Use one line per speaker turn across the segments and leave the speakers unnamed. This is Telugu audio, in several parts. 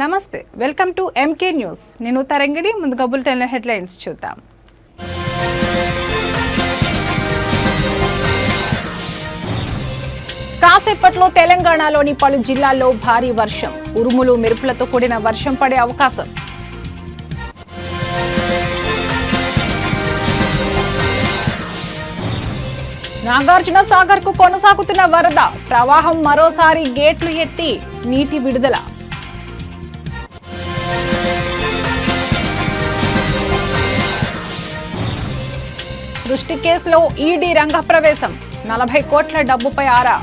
నమస్తే, వెల్కమ్ టు ఎంకే న్యూస్. నేను తరంగిడి. ముందుగా బులెటిన్ హెడ్లైన్స్ చూద్దాం. కాసేపట్లో తెలంగాణలోని పలు జిల్లాల్లో భారీ వర్షం, ఉరుములు మెరుపులతో కూడిన వర్షం పడే అవకాశం. నాగార్జున సాగర్ కు కొనసాగుతున్న వరద, ప్రవాహం మరోసారి గేట్లు ఎత్తి నీటి విడుదల. సృష్టి కేసులో ఈడీ రంగప్రవేశం, 40 కోట్ల డబ్బుపై ఆరా.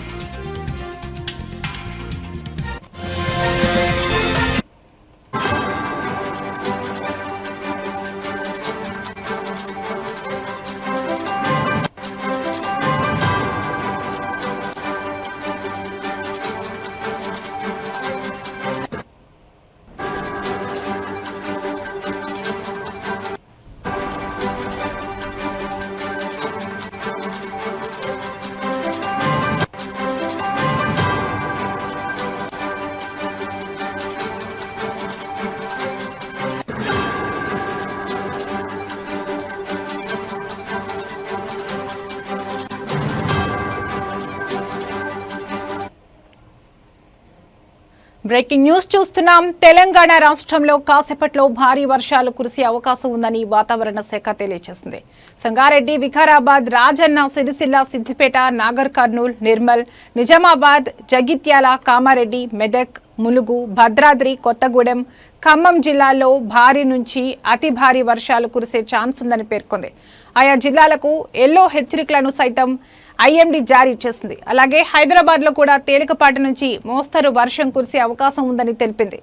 బ్రేకింగ్ న్యూస్ చూస్తున్నాం. తెలంగాణ రాష్ట్రంలో కాసేపట్లో భారీ వర్షాలు కురిసే అవకాశం ఉందని వాతావరణ శాఖ తెలియజేసింది. సంగారెడ్డి, వికారాబాద్, రాజన్న సిరిసిల్ల, సిద్దిపేట, నాగర్ కర్నూల్, నిర్మల్, నిజామాబాద్, జగిత్యాల, కామారెడ్డి, మెదక్, ములుగు, భద్రాద్రి, కొత్తగూడెం, ఖమ్మం జిల్లాల్లో భారీ నుంచి అతి భారీ వర్షాలు కురిసే ఛాన్స్ ఉందని పేర్కొంది. ఆయా జిల్లాలకు ఎల్లో హెచ్చరికలను సైతం ఐఎండీ జారీ చేసింది. అలాగే హైదరాబాద్ లో కూడా తేలికపాటి నుంచి మోస్తరు వర్షం కురిసే అవకాశం ఉందని తెలిపింది.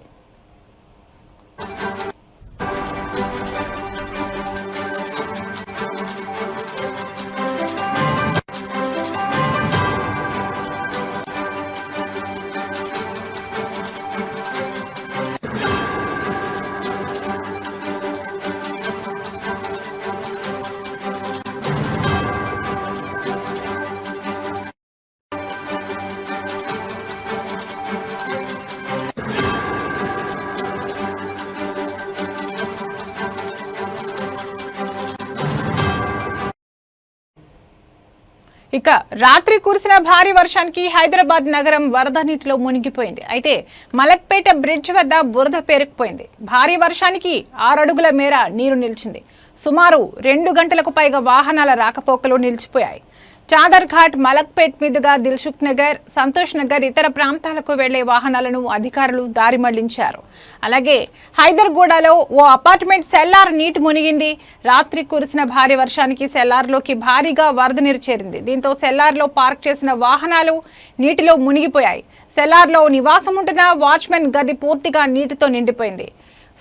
ఇక రాత్రి కురిసిన భారీ వర్షానికి హైదరాబాద్ నగరం వరద నీటిలో మునిగిపోయింది. అయితే మలక్పేట బ్రిడ్జ్ వద్ద బురద పేరుకుపోయింది. భారీ వర్షానికి 6 అడుగుల మేర నీరు నిలిచింది. సుమారు 2 గంటలకు పైగా వాహనాల రాకపోకలు నిలిచిపోయాయి. చాదర్ ఘాట్, మలక్పేట్ మీదుగా దిల్సుఖ్ నగర్, సంతోష్ నగర్, ఇతర ప్రాంతాలకు వెళ్లే వాహనాలను అధికారులు దారి మళ్లించారు. అలాగే హైదర్గూడలో ఓ అపార్ట్మెంట్ సెల్లార్ నీటి మునిగింది. రాత్రి కురిసిన భారీ వర్షానికి సెల్లార్లోకి భారీగా వరద నీరు చేరింది. దీంతో సెల్లార్లో పార్క్ చేసిన వాహనాలు నీటిలో మునిగిపోయాయి. సెల్లార్లో నివాసం ఉంటున్న వాచ్మెన్ గది పూర్తిగా నీటితో నిండిపోయింది.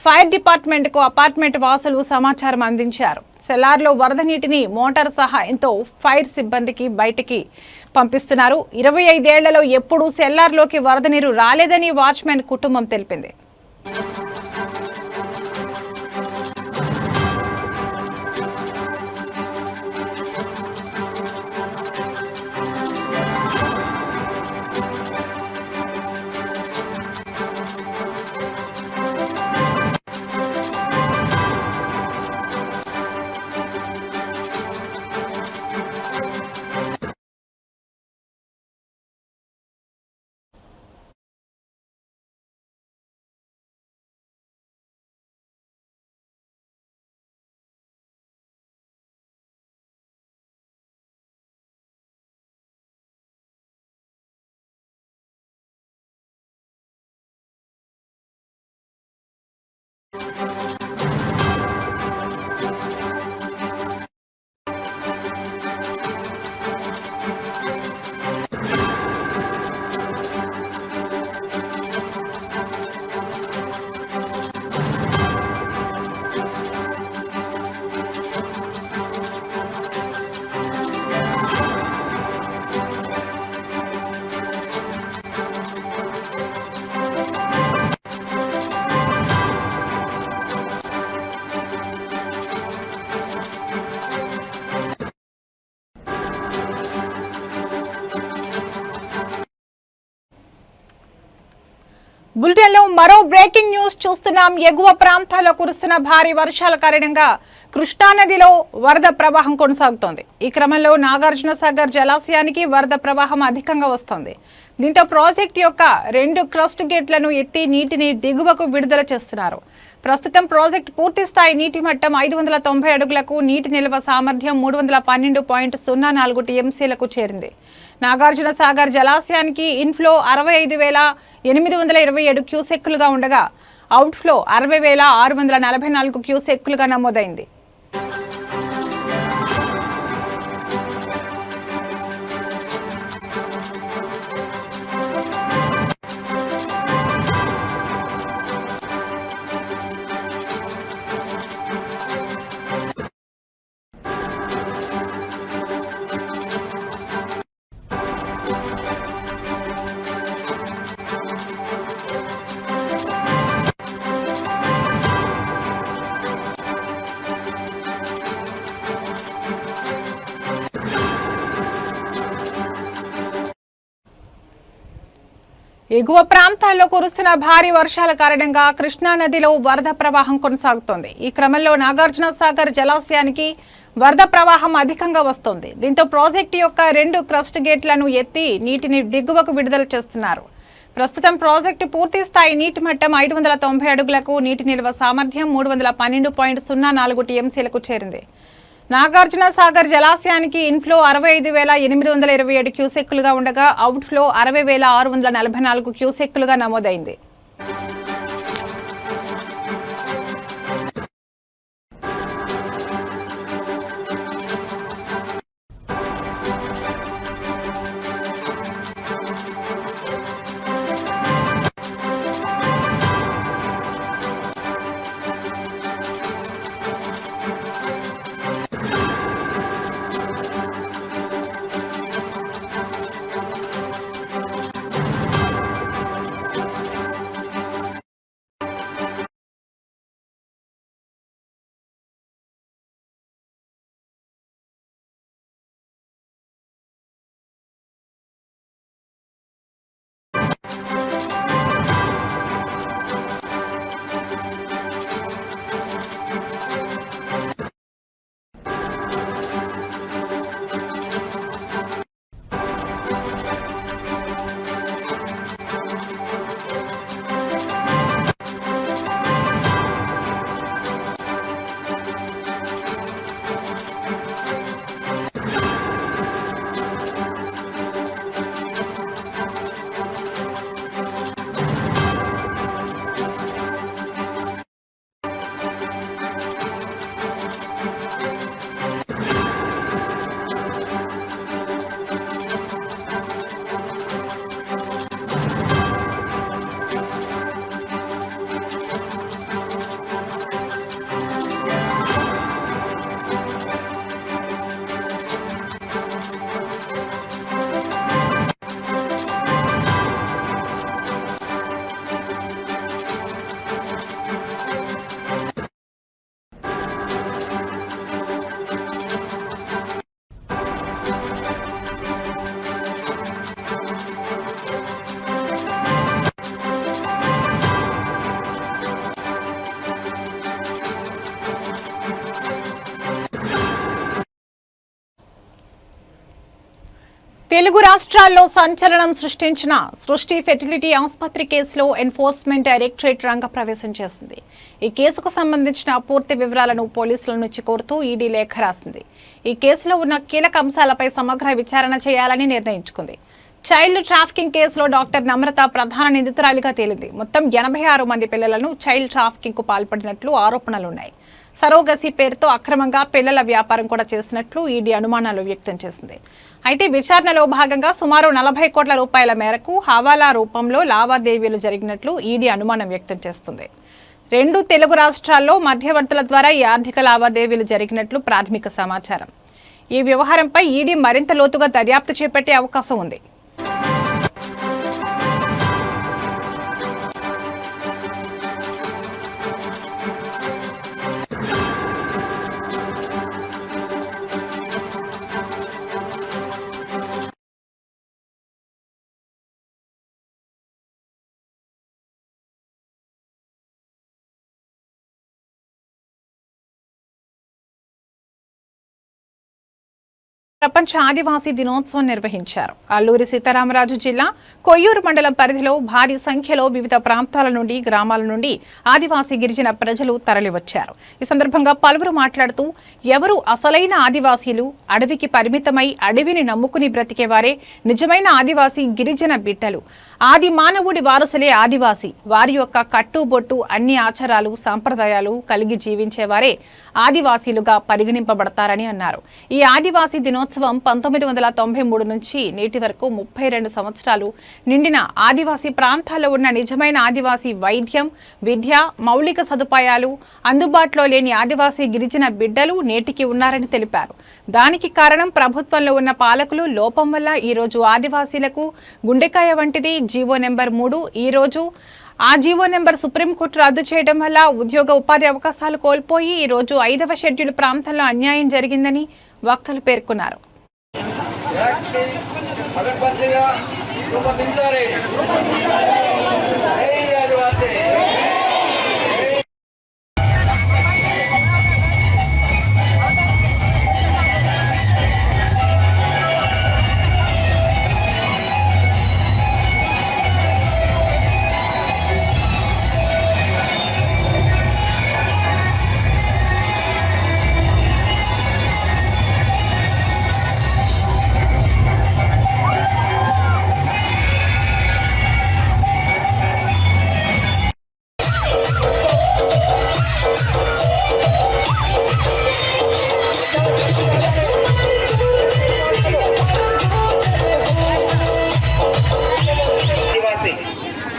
ఫైర్ డిపార్ట్మెంట్కు అపార్ట్మెంట్ వాసులు సమాచారం అందించారు. సెల్లార్లో వరద నీటిని మోటార్ సహాయంతో ఫైర్ సిబ్బందికి బయటికి పంపిస్తున్నారు. 25 ఏళ్లలో ఎప్పుడూ సెల్లార్లోకి వరద నీరు రాలేదని వాచ్మెన్ కుటుంబం తెలిపింది. బులెటిన్లో మరో బ్రేకింగ్ న్యూస్ చూస్తున్నాం. ఎగువ ప్రాంతాల్లో కురుస్తున్న భారీ వర్షాల కారణంగా కృష్ణానదిలో వరద ప్రవాహం కొనసాగుతోంది. ఈ క్రమంలో నాగార్జున సాగర్ జలాశయానికి వరద ప్రవాహం అధికంగా వస్తోంది. దీంతో ప్రాజెక్టు యొక్క 2 క్రస్ట్ గేట్లను ఎత్తి నీటిని దిగువకు విడుదల చేస్తున్నారు. ప్రస్తుతం ప్రాజెక్టు పూర్తి స్థాయి నీటి మట్టం 590 అడుగులకు, నీటి నిల్వ సామర్థ్యం 312.04 టీఎంసీలకు చేరింది. నాగార్జున సాగర్ జలాశయానికి ఇన్ఫ్లో 65,827 క్యూసెక్కులుగా ఉండగా అవుట్ఫ్లో 60,644 క్యూసెక్కులుగా నమోదైంది. ఎగువ ప్రాంతాల్లో కురుస్తున్న భారీ వర్షాల కారణంగా కృష్ణానదిలో వరద ప్రవాహం కొనసాగుతోంది. ఈ క్రమంలో నాగార్జున సాగర్ జలాశయానికి వరద ప్రవాహం అధికంగా వస్తోంది. దీంతో ప్రాజెక్టు యొక్క 2 క్రస్ట్ గేట్లను ఎత్తి నీటిని దిగువకు విడుదల చేస్తున్నారు. ప్రస్తుతం ప్రాజెక్టు పూర్తి స్థాయి నీటి మట్టం 590 అడుగులకు, నీటి నిల్వ సామర్థ్యం 312.04 టీఎంసీలకు చేరింది. నాగార్జున సాగర్ జలాశయానికి ఇన్ఫ్లో 65,827 క్యూసెక్కులుగా ఉండగా అవుట్ఫ్లో 60,644 క్యూసెక్కులుగా నమోదైంది. తెలుగు రాష్ట్రాల్లో సంచలనం సృష్టించిన సృష్టి ఫెర్టిలిటీ ఆసుపత్రి కేసులో ఎన్ఫోర్స్మెంట్ డైరెక్టరేట్ రంగప్రవేశం చేసింది. ఈ కేసుకు సంబంధించిన పూర్తి వివరాలను పోలీసుల నుంచి కోరుతూ ఈడీ లేఖ రాసింది. ఈ కేసులో ఉన్న కీలక అంశాలపై సమగ్ర విచారణ చేయాలని నిర్ణయించుకుంది. చైల్డ్ ట్రాఫికింగ్ కేసులో డాక్టర్ నమ్రత ప్రధాన నిందితురాలిగా తేలింది. మొత్తం 86 మంది పిల్లలను చైల్డ్ ట్రాఫికింగ్ కు పాల్పడినట్లు ఆరోపణలున్నాయి. సరోగసి పేరుతో అక్రమంగా పిల్లల వ్యాపారం కూడా చేసినట్లు ఈడీ అనుమానాలు వ్యక్తం చేసింది. అయితే విచారణలో భాగంగా సుమారు 40 కోట్ల రూపాయల మేరకు హవాలా రూపంలో లావాదేవీలు జరిగినట్లు ఈడీ అనుమానం వ్యక్తం చేస్తుంది. 2 తెలుగు రాష్ట్రాల్లో మధ్యవర్తుల ద్వారా ఈ ఆర్థిక లావాదేవీలు జరిగినట్లు ప్రాథమిక సమాచారం. ఈ వ్యవహారంపై ఈడీ మరింత లోతుగా దర్యాప్తు చేపట్టే అవకాశం ఉంది. ప్రపంచ ఆదివాసీ దినోత్సవం నిర్వహించారు. అల్లూరి సీతారామరాజు జిల్లా కొయ్యూరు మండలం పరిధిలో భారీ సంఖ్యలో వివిధ ప్రాంతాల నుండి గ్రామాల నుండి ఆదివాసీ గిరిజన ప్రజలు తరలివచ్చారు. ఈ సందర్భంగా పలువురు మాట్లాడుతూ ఎవరు అసలైన ఆదివాసీలు, అడవికి పరిమితమై అడవిని నమ్ముకుని బ్రతికేవారే నిజమైన ఆదివాసీ గిరిజన బిడ్డలు, ఆది మానవుడి వారసులే ఆదివాసీ, వారి యొక్క కట్టుబొట్టు అన్ని ఆచారాలు సంప్రదాయాలు కలిగి జీవించేవారే ఆదివాసీలుగా పరిగణింపబడతారని అన్నారు. ఈ ఆదివాసీ దినోత్సవం 1993 నుంచి నేటి వరకు 32 సంవత్సరాలు నిండిన ఆదివాసీ ప్రాంతాల్లో ఉన్న నిజమైన ఆదివాసీ వైద్యం, విద్య, మౌలిక సదుపాయాలు అందుబాటులో లేని ఆదివాసీ గిరిజన బిడ్డలు నేటికి ఉన్నారని తెలిపారు. దానికి కారణం ప్రభుత్వంలో ఉన్న పాలకులు లోపం వల్ల ఈరోజు ఆదివాసీలకు గుండెకాయ వంటిది జీవో నెంబర్ 3. ఈరోజు ఆ జీవో నెంబర్ సుప్రీంకోర్టు రద్దు చేయడం వల్ల ఉద్యోగ ఉపాధి అవకాశాలు కోల్పోయి ఈరోజు 5వ షెడ్యూల్ ప్రాంతంలో అన్యాయం జరిగిందని వక్తలు పేర్కొన్నారు.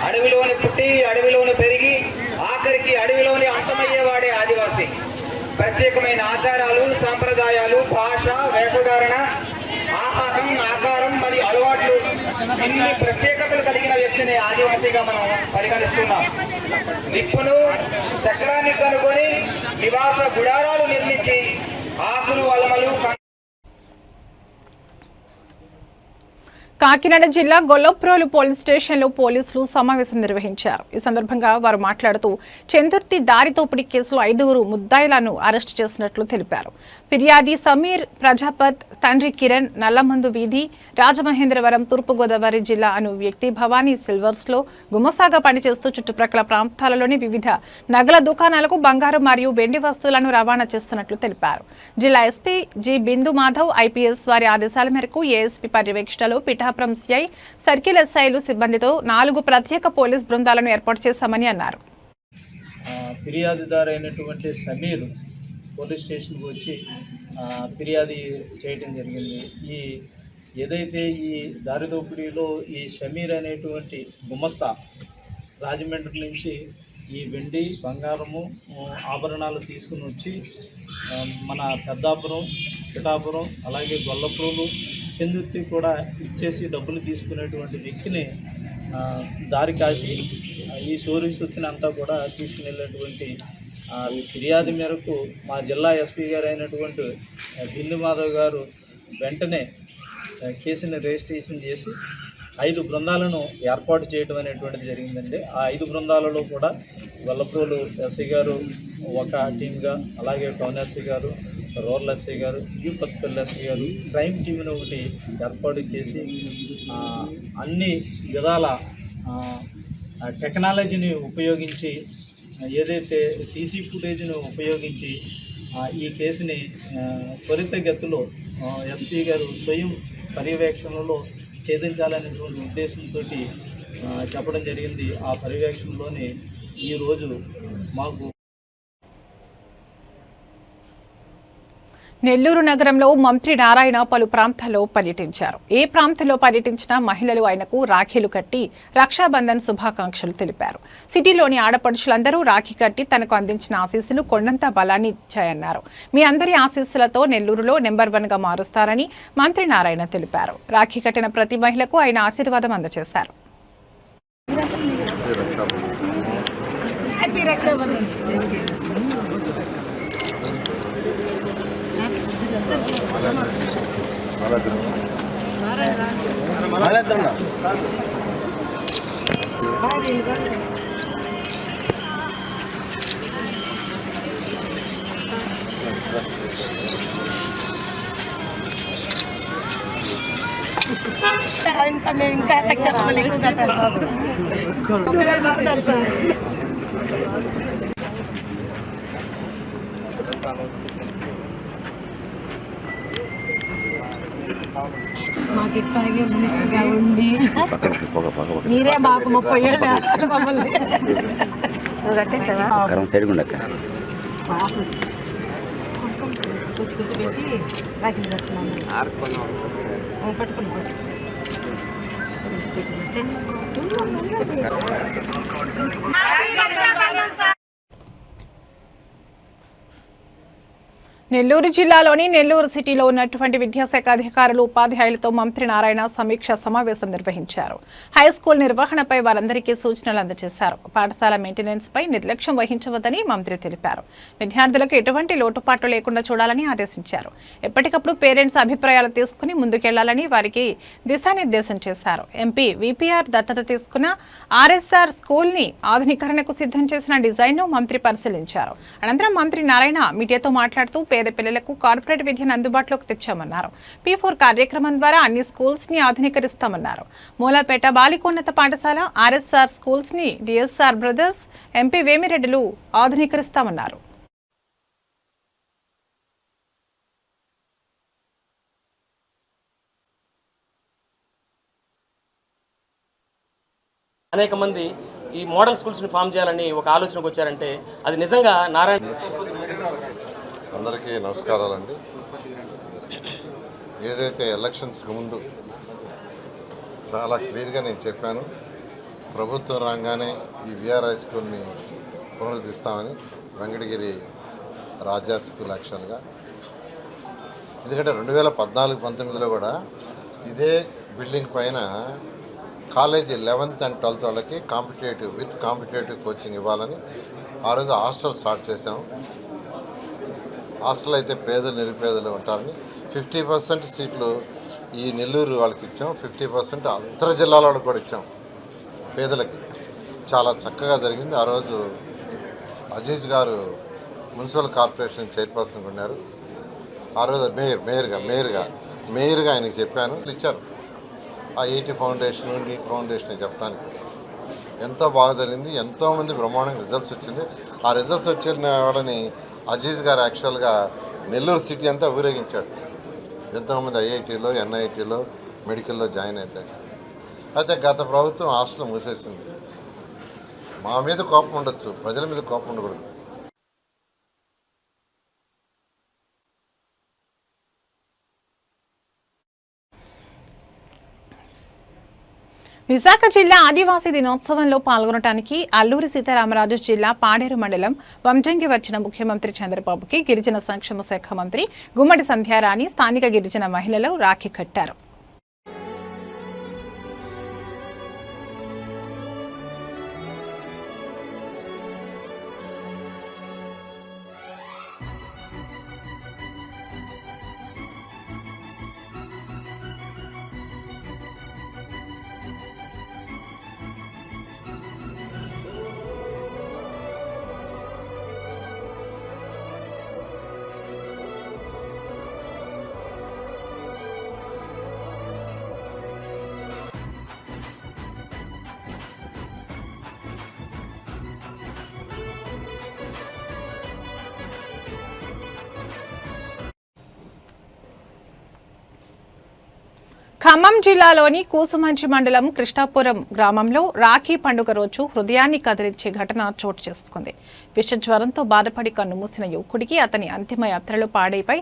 అడవిలోని పుట్టి అడవిలోని పెరిగి ఆఖరికి అడవిలోని అంతమయ్యేవాడే ఆదివాసి. ప్రత్యేకమైన ఆచారాలు, సంప్రదాయాలు, భాష, వేషధారణ, ఆహారం, ఆకారం మరియు అలవాట్లు ఇన్ని ప్రత్యేకతలు కలిగిన వ్యక్తిని ఆదివాసిగా మనం పరిగణిస్తున్నాం. నిప్పును, చక్రాన్ని కనుగొని నివాస గుడారాలు నిర్మించి ఆకులు, అలమలు
కాకినాడ జిల్లా గొల్లప్రోలు పోలీస్ స్టేషన్లో పోలీసులు సమావేశం నిర్వహించారు. ఈ సందర్భంగా వారు మాట్లాడుతూ చందుర్తి దారి దోపిడీ కేసులో 5 ముద్దాయిలను అరెస్టు చేసినట్లు తెలిపారు. ఫిర్యాది సమీర్ ప్రజాపత్, తండ్రి కిరణ్, నల్లమందు వీధి, రాజమహేంద్రవరం, తూర్పుగోదావరి జిల్లా అను వ్యక్తి భవానీ సిల్వర్స్లో గుమస్తాగా పనిచేస్తూ చుట్టుప్రక్కల ప్రాంతాలలోని వివిధ నగల దుకాణాలకు బంగారు మరియు వెండి వస్తువులను రవాణా చేస్తున్నట్లు తెలిపారు. జిల్లా ఎస్పీ జి బిందు మాధవ్ ఐపీఎస్ వారి ఆదేశాల మేరకు ఏఎస్పీ పర్యవేక్షణలో పిఠాపురం సిఐ, సర్కిల్ ఎస్ఐలు సిబ్బందితో 4 ప్రత్యేక పోలీస్ బృందాలను ఏర్పాటు చేశామని అన్నారు.
ఫిర్యాదుదారు అయినటువంటి సమీర్ పోలీస్ స్టేషన్కి వచ్చి ఫిర్యాదు చేయడం జరిగింది. ఏదైతే ఈ దారి దోపిడీలో ఈ సమీర్ అనేటువంటి గుమస్తా రాజమండ్రి నుంచి ఈ వెండి, బంగారము, ఆభరణాలు తీసుకుని వచ్చి మన పెద్దాపురం, పిఠాపురం, అలాగే గొల్లప్రోలు, చందుర్తి కూడా ఇచ్చేసి డబ్బులు తీసుకునేటువంటి వ్యక్తిని దారి కాసి ఈ చోరీ సొత్తుని అంతా కూడా తీసుకుని వెళ్ళేటువంటి ఫిర్యాదు మేరకు మా జిల్లా ఎస్పీ గారు అయినటువంటి బిందు మాధవ్ గారు వెంటనే కేసుని రిజిస్ట్రేషన్ చేసి 5 బృందాలను ఏర్పాటు చేయడం అనేటువంటిది జరిగిందండి. ఆ 5 బృందాలలో కూడా గొల్లప్రోలు ఎస్ఐ గారు ఒక టీమ్గా, అలాగే టౌన్ ఎస్ఐ గారు, రూరల్ ఎస్ఐ గారు, కొత్తపల్లి ఎస్ఐ గారు క్రైమ్ టీమ్ని ఒకటి ఏర్పాటు చేసి అన్ని విధాల టెక్నాలజీని ఉపయోగించి, ఏదైతే సీసీ ఫుటేజ్ను ఉపయోగించి ఈ కేసుని త్వరితగతిలో ఎస్పీ గారు స్వయం పర్యవేక్షణలో ఛేదించాలనేటువంటి ఉద్దేశంతో చెప్పడం జరిగింది. ఆ పర్యవేక్షణలోని ఈరోజు మాకు
నెల్లూరు నగరంలో మంత్రి నారాయణ పలు ప్రాంతాల్లో పర్యటించారు. ఏ ప్రాంతంలో పర్యటించినా మహిళలు ఆయనకు రాఖీలు కట్టి రక్షాబంధన్ శుభాకాంక్షలు తెలిపారు. సిటీలోని ఆడపడుచులందరూ రాఖీ కట్టి తనకు అందించిన ఆశీస్సులు కొండంత బలాన్ని ఇచ్చాయన్నారు. మీ అందరి ఆశీస్సులతో నెల్లూరులో నెంబర్ 1గా మారుస్తారని మంత్రి నారాయణ తెలిపారు. రాఖీ కట్టిన ప్రతి మహిళకు ఆయన ఆశీర్వాదం అందజేశారు.
ఇంకా మేము ఇంకా లక్షలు ఎక్కువ కట్టాలి. మాకు ఇట్లాగే మినిస్టర్గా ఉండి మీరే మాకు 30 ఏళ్ళు వేస్తారు మమ్మల్ని. కూర్చోబెట్టి రాకింగ్ కట్టుకున్నాను పట్టుకుని
నెల్లూరు జిల్లాలోని నెల్లూరు సిటీలో ఉన్నటువంటి విద్యాశాఖ అధికారులు ఉపాధ్యాయులతో మంత్రి నారాయణ సమీక్ష సమావేశం నిర్వహించారు. హైస్కూల్ నిర్వహణపై వారందరికీ సూచనలు అందజేశారు. పాఠశాల మెయింటెనెన్స్ పై నిర్లక్ష్యం వహించవద్దని మంత్రి తెలిపారు. విద్యార్థులకు ఎటువంటి లోటుపాట్లు లేకుండా చూడాలని ఆదేశించారు. ఎప్పటికప్పుడు పేరెంట్స్ అభిప్రాయాలు తీసుకుని ముందుకెళ్లాలని వారికి దిశానిర్దేశం చేశారు. ఎంపీ విపిఆర్ దత్తత తీసుకున్న ఆర్ఎస్ఆర్ స్కూల్ ని ఆధునీకరణకు సిద్ధం చేసిన డిజైన్ ను మంత్రి పరిశీలించారు. అనంతరం మంత్రి నారాయణ మీడియాతో మాట్లాడుతూ పేద పిల్లలకు కార్పొరేట్ విద్యను అందుబాటులోకి తెచ్చామన్నారు. P4 కార్యక్రమం ద్వారా అన్ని స్కూల్స్ ని ఆధునీకరిస్తామన్నారు. మూలపేట బాలికోన్నత పాఠశాల, ఆర్ఎస్ఆర్ స్కూల్స్ ని డిఎస్ఆర్ బ్రదర్స్, ఎంపీ వేమిరెడ్డిలు ఆధునీకరిస్తామన్నారు.
అనేక మంది ఈ మోడల్ స్కూల్స్ని ఫామ్ చేయాలని ఒక ఆలోచనకు వచ్చారంటే అది నిజంగా నారాయణ.
అందరికీ నమస్కారాలండి. ఏదైతే ఎలక్షన్స్కి ముందు చాలా క్లియర్గా నేను చెప్పాను, ప్రభుత్వం రాగానే ఈ విఆర్ హై స్కూల్ని పునరుద్ధరిస్తామని, వెంకటగిరి రాజా స్కూల్ యాక్షన్గా. ఎందుకంటే 2014-19లో కూడా ఇదే బిల్డింగ్ పైన కాలేజీ 11th and 12th వాళ్ళకి కాంపిటేటివ్ కోచింగ్ ఇవ్వాలని ఆ రోజు హాస్టల్ స్టార్ట్ చేసాం. హాస్టల్ అయితే పేదలు నిరుపేదలు ఉంటారని 50% సీట్లు ఈ నెల్లూరు వాళ్ళకి ఇచ్చాం, 50% అంతర్ జిల్లాల వాళ్ళకి కూడా ఇచ్చాం పేదలకి. చాలా చక్కగా జరిగింది. ఆ రోజు అజీజ్ గారు మున్సిపల్ కార్పొరేషన్ చైర్పర్సన్గా ఉన్నారు. ఆ రోజు మేయర్గా ఆయనకి చెప్పాను, ఇచ్చారు. ఆ 80 ఫౌండేషన్, నీట్ ఫౌండేషన్ చెప్పడానికి ఎంతో బాగా జరిగింది. ఎంతోమంది బ్రహ్మాండంగా రిజల్ట్స్ వచ్చింది. ఆ రిజల్ట్స్ వచ్చిన వాళ్ళని అజీజ్ గారు యాక్చువల్గా నెల్లూరు సిటీ అంతా ఊరేగించాడు. ఎంతోమంది ఐఐటీలో, ఎన్ఐటీలో, మెడికల్లో జాయిన్ అవుతారు. అయితే గత ప్రభుత్వం హాస్టల్ మూసేసింది. మా మీద కోపం ఉండొచ్చు, ప్రజల మీద కోపం ఉండకూడదు.
విశాఖ జిల్లా ఆదివాసీ దినోత్సవంలో పాల్గొనడానికి అల్లూరి సీతారామరాజు జిల్లా పాడేరు మండలం వంజంగి వచ్చిన ముఖ్యమంత్రి చంద్రబాబుకి గిరిజన సంక్షేమ శాఖ మంత్రి గుమ్మడి సంధ్యారాణి స్థానిక గిరిజన మహిళలు రాఖీ కట్టారు. ఖమ్మం జిల్లాలోని కూసుమంచి మండలం కృష్ణాపురం గ్రామంలో రాఖీ పండుగ రోజు హృదయాన్ని కదిలించే ఘటన చోటు చేసుకుంది. విషజ్వరంతో బాధపడి కన్నుమూసిన యువకుడికి అతని అంతిమ యాత్రలు పాడైపై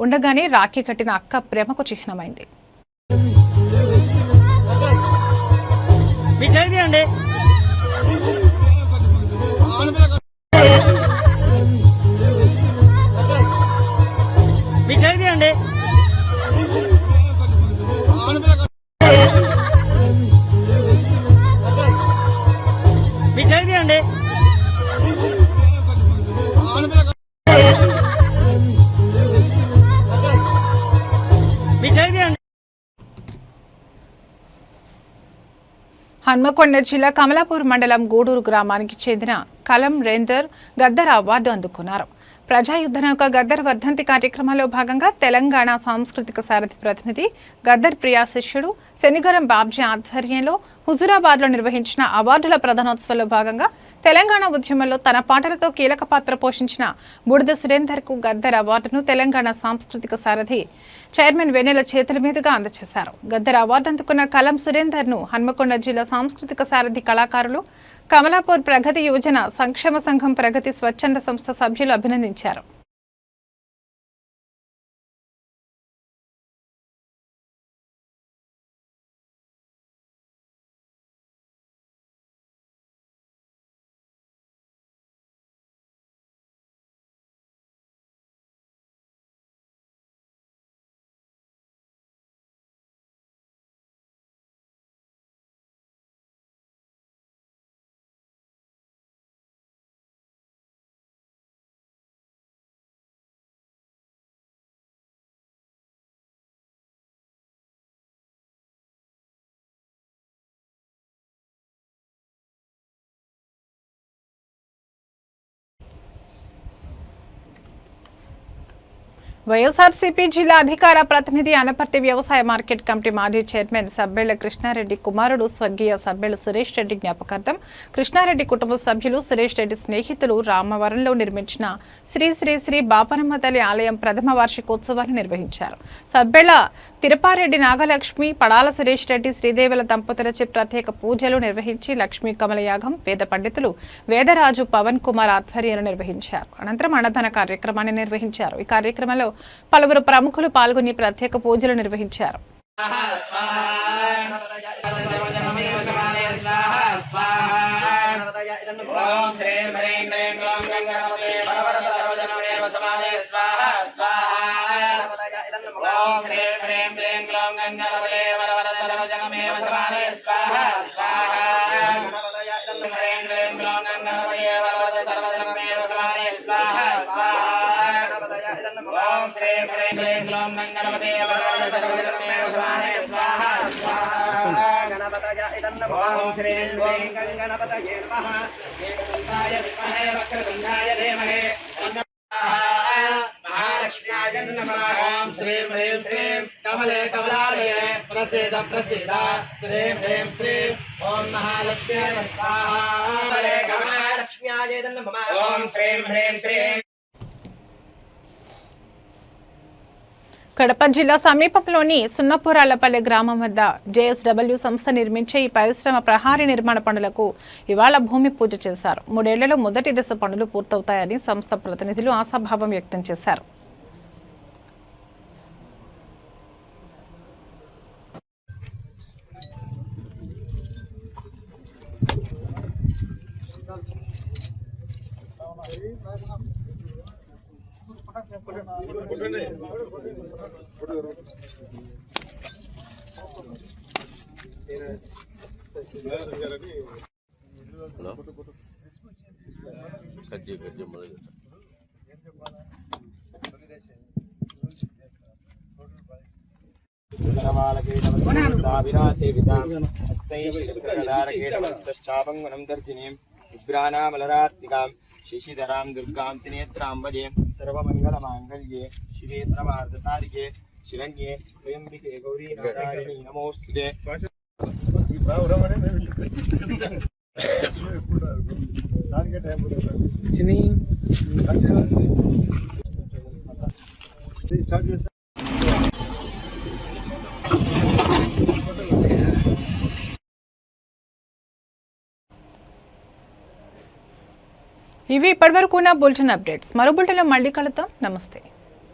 ఉండగానే రాఖీ కట్టిన అక్క ప్రేమకు చిహ్నమైంది. హన్మకొండ జిల్లా కమలాపూర్ మండలం గూడూరు గ్రామానికి చెందిన కలం రేందర్ గద్దర్ అవార్డు అందుకున్నారు. ప్రజాయుద్ధ నౌక గద్దర్ వర్ధంతి కార్యక్రమంలో భాగంగా తెలంగాణ సాంస్కృతిక సారథి ప్రతినిధి గద్దర్ ప్రియా శిష్యుడు శనిగరం బాబ్జీ ఆధ్వర్యంలో హుజురాబాద్లో నిర్వహించిన అవార్డుల ప్రధానోత్సవంలో భాగంగా తెలంగాణ ఉద్యమంలో తన పాటలతో కీలక పాత్ర పోషించిన బుడిద సురేందర్కు గద్దర్ అవార్డును తెలంగాణ సాంస్కృతిక సారథి చైర్మన్ వెన్నెల చేతుల మీదుగా అందజేశారు. గద్దర్ అవార్డు అందుకున్న కలం సురేందర్ను హన్మకొండ జిల్లా సాంస్కృతిక సారథి కళాకారులు, కమలాపూర్ ప్రగతి యువజన సంక్షేమ సంఘం ప్రగతి స్వచ్ఛంద సంస్థ సభ్యులు అభినందించారు. వైఎస్ఆర్సీపీ జిల్లా అధికార ప్రతినిధి అనపర్తి వ్యవసాయ మార్కెట్ కమిటీ మాజీ చైర్మన్ సబ్బెళ్ల కృష్ణారెడ్డి కుమారుడు స్వర్గీయ సబ్బెళ్ల సురేష్ రెడ్డి జ్ఞాపకార్థం కృష్ణారెడ్డి కుటుంబ సభ్యులు సురేష్ రెడ్డి స్నేహితులు రామవరంలో నిర్మించిన శ్రీ శ్రీ శ్రీ బాపనమ్మ తల్లి ఆలయం ప్రథమ వార్షికోత్సవాన్ని నిర్వహించారు. సబ్బెళ్ల తిరుపారెడ్డి నాగలక్ష్మి, పడాల సురేష్ రెడ్డి, శ్రీదేవుల దంపతులచే ప్రత్యేక పూజలు నిర్వహించి లక్ష్మీ కమలయాగం వేద పండితులు వేదరాజు పవన్ కుమార్ ఆధ్వర్యంలో నిర్వహించారు. అనంతరం అన్నదాన కార్యక్రమాన్ని నిర్వహించారు. ఈ కార్యక్రమంలో పలువురు ప్రముఖులు పాల్గొని ప్రత్యేక పూజలు నిర్వహించారు.
कमले कमलालये प्रसीद प्रसीद श्रीं ह्रीं श्रीं ओम महालक्ष्मी स्वाहा कमले कमलालक्ष्म्याय नमः ओम श्रीं ह्रीं श्रीं.
కడప జిల్లా సమీపంలోని సున్నపురాళ్లపల్లె గ్రామం వద్ద జేఎస్డబ్ల్యూ సంస్థ నిర్మించే ఈ పరిశ్రమ ప్రహారీ నిర్మాణ పనులకు ఇవాళ భూమి పూజ చేశారు. 3 ఏళ్లలో మొదటి దశ పనులు పూర్తవుతాయని సంస్థ ప్రతినిధులు ఆశాభావం వ్యక్తం చేశారు.
शिशिधरां दुर्गां त्रिनेत्रां वदे सर्वमङ्गलमाङ्गल्ये शिवे सर्वार्थसाधिके शिरण्ये त्र्यम्बिके गौरी नारायणी नमोस्तुते.
ఇవి ఇప్పటివరకు ఉన్న బులెటిన్ అప్డేట్స్. మరో బులెటిన్లో మళ్ళీ కలుద్దాం. నమస్తే.